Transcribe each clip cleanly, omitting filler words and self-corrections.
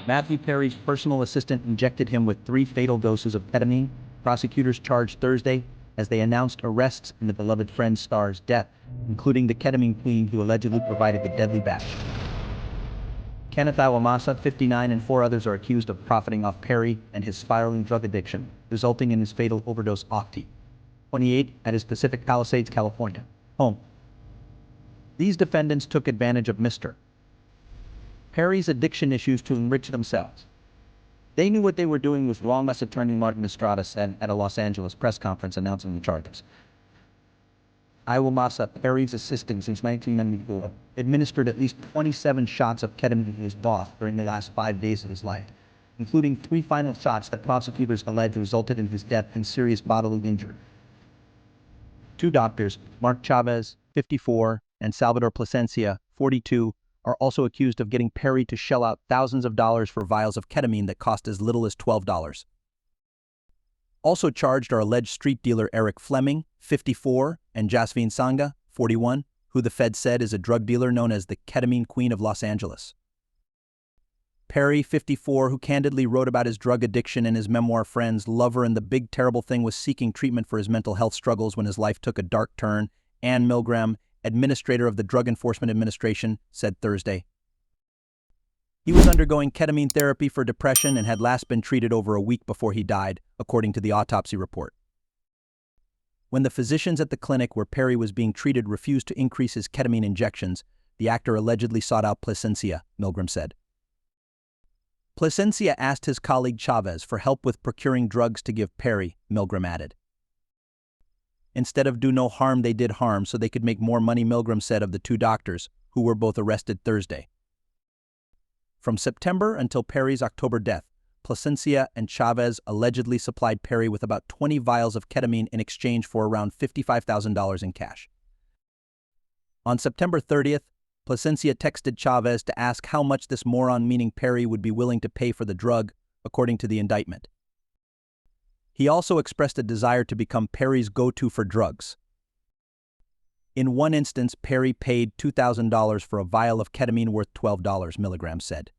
Matthew Perry's personal assistant injected him with 3 fatal doses of ketamine, prosecutors charged Thursday, as they announced arrests in the beloved Friends star's death, including the ketamine queen who allegedly provided the deadly batch. Kenneth Iwamasa, 59, and 4 others are accused of profiting off Perry and his spiraling drug addiction, resulting in his fatal overdose octi, 28, at his Pacific Palisades, California, home. These defendants took advantage of Mr. Perry's addiction issues to enrich themselves. They knew what they were doing was wrong, U.S. Attorney Martin Estrada said at a Los Angeles press conference announcing the charges. Iwamasa, Perry's assistant since 1994, administered at least 27 shots of ketamine to his boss during the last 5 days of his life, including 3 final shots that prosecutors allege resulted in his death and serious bodily injury. 2 doctors, Mark Chavez, 54, and Salvador Plasencia, 42, are also accused of getting Perry to shell out thousands of dollars for vials of ketamine that cost as little as $12. Also charged are alleged street dealer Eric Fleming, 54, and Jasvine Sangha, 41, who the Fed said is a drug dealer known as the ketamine queen of Los Angeles. Perry, 54, who candidly wrote about his drug addiction in his memoir Friends, Lover, and the Big Terrible Thing, was seeking treatment for his mental health struggles when his life took a dark turn, Ann Milgram, administrator of the Drug Enforcement Administration, said Thursday. He was undergoing ketamine therapy for depression and had last been treated over a week before he died, according to the autopsy report. When the physicians at the clinic where Perry was being treated refused to increase his ketamine injections, the actor allegedly sought out Plasencia, Milgram said. Plasencia asked his colleague Chavez for help with procuring drugs to give Perry, Milgram added. Instead of do no harm, they did harm so they could make more money, Milgram said of the 2 doctors, who were both arrested Thursday. From September until Perry's October death, Plasencia and Chavez allegedly supplied Perry with about 20 vials of ketamine in exchange for around $55,000 in cash. On September 30th, Plasencia texted Chavez to ask how much this moron, meaning Perry, would be willing to pay for the drug, according to the indictment. He also expressed a desire to become Perry's go-to for drugs. In one instance, Perry paid $2,000 for a vial of ketamine worth $12, Milgram said.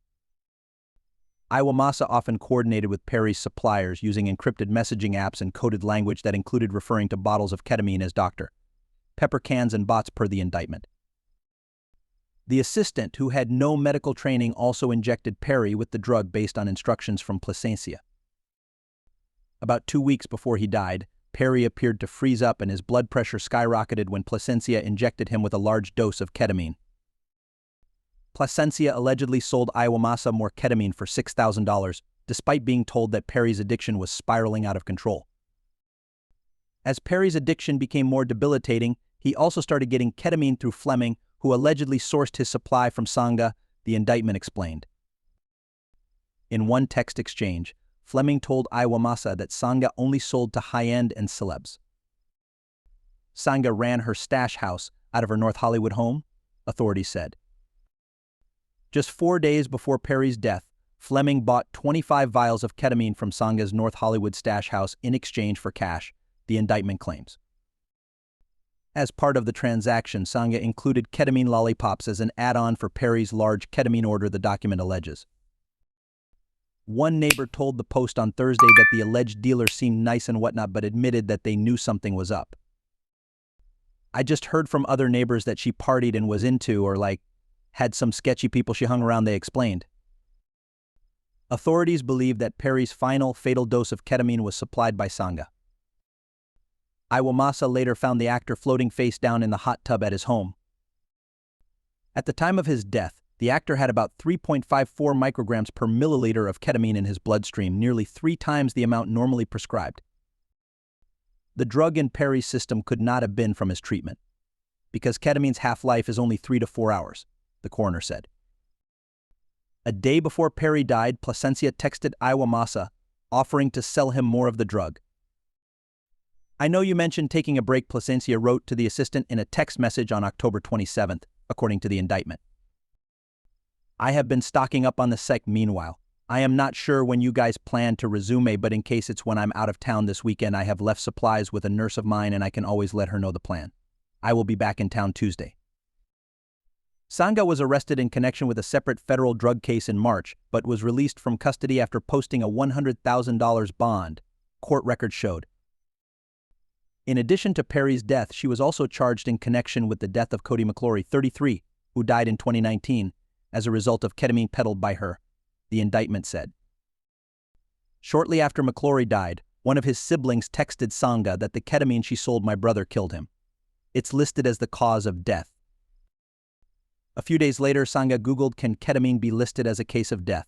Iwamasa often coordinated with Perry's suppliers using encrypted messaging apps and coded language that included referring to bottles of ketamine as Dr. Pepper cans and bots per the indictment. The assistant, who had no medical training, also injected Perry with the drug based on instructions from Plasencia. About 2 weeks before he died, Perry appeared to freeze up and his blood pressure skyrocketed when Plasencia injected him with a large dose of ketamine. Plasencia allegedly sold Iwamasa more ketamine for $6,000, despite being told that Perry's addiction was spiraling out of control. As Perry's addiction became more debilitating, he also started getting ketamine through Fleming, who allegedly sourced his supply from Sangha, the indictment explained. In one text exchange, Fleming told Iwamasa that Sangha only sold to high-end and celebs. Sangha ran her stash house out of her North Hollywood home, authorities said. Just 4 days before Perry's death, Fleming bought 25 vials of ketamine from Sangha's North Hollywood stash house in exchange for cash, the indictment claims. As part of the transaction, Sangha included ketamine lollipops as an add-on for Perry's large ketamine order, the document alleges. One neighbor told the Post on Thursday that the alleged dealer seemed nice and whatnot, but admitted that they knew something was up. I just heard from other neighbors that she partied and was into, or had some sketchy people she hung around, they explained. Authorities believe that Perry's final fatal dose of ketamine was supplied by Sangha. Iwamasa later found the actor floating face down in the hot tub at his home. At the time of his death, the actor had about 3.54 micrograms per milliliter of ketamine in his bloodstream, nearly 3 times the amount normally prescribed. The drug in Perry's system could not have been from his treatment, because ketamine's half-life is only 3 to 4 hours, the coroner said. A day before Perry died, Plasencia texted Iwamasa, offering to sell him more of the drug. I know you mentioned taking a break, Plasencia wrote to the assistant in a text message on October 27th, according to the indictment. I have been stocking up on the sec meanwhile. I am not sure when you guys plan to resume, but in case it's when I'm out of town this weekend, I have left supplies with a nurse of mine and I can always let her know the plan. I will be back in town Tuesday. Sangha was arrested in connection with a separate federal drug case in March, but was released from custody after posting a $100,000 bond, court records showed. In addition to Perry's death, she was also charged in connection with the death of Cody McClory, 33, who died in 2019 as a result of ketamine peddled by her, the indictment said. Shortly after McClory died, one of his siblings texted Sangha that the ketamine she sold my brother killed him. It's listed as the cause of death. A few days later, Sangha Googled, "Can ketamine be listed as a case of death?"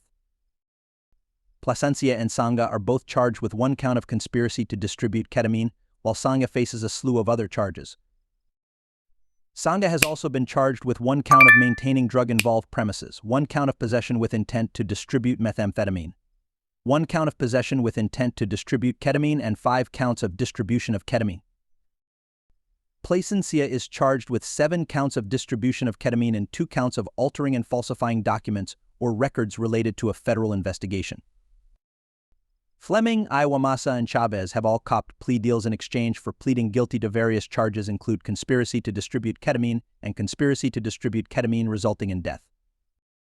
Plasencia and Sangha are both charged with one count of conspiracy to distribute ketamine, while Sangha faces a slew of other charges. Sangha has also been charged with one count of maintaining drug-involved premises, one count of possession with intent to distribute methamphetamine, one count of possession with intent to distribute ketamine, and 5 counts of distribution of ketamine. Plasencia is charged with 7 counts of distribution of ketamine and 2 counts of altering and falsifying documents or records related to a federal investigation. Fleming, Iwamasa, and Chavez have all copped plea deals in exchange for pleading guilty to various charges, include conspiracy to distribute ketamine and conspiracy to distribute ketamine resulting in death.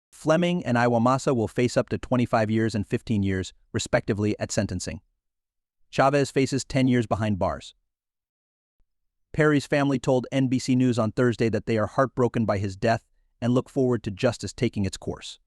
Fleming and Iwamasa will face up to 25 years and 15 years, respectively, at sentencing. Chavez faces 10 years behind bars. Perry's family told NBC News on Thursday that they are heartbroken by his death and look forward to justice taking its course.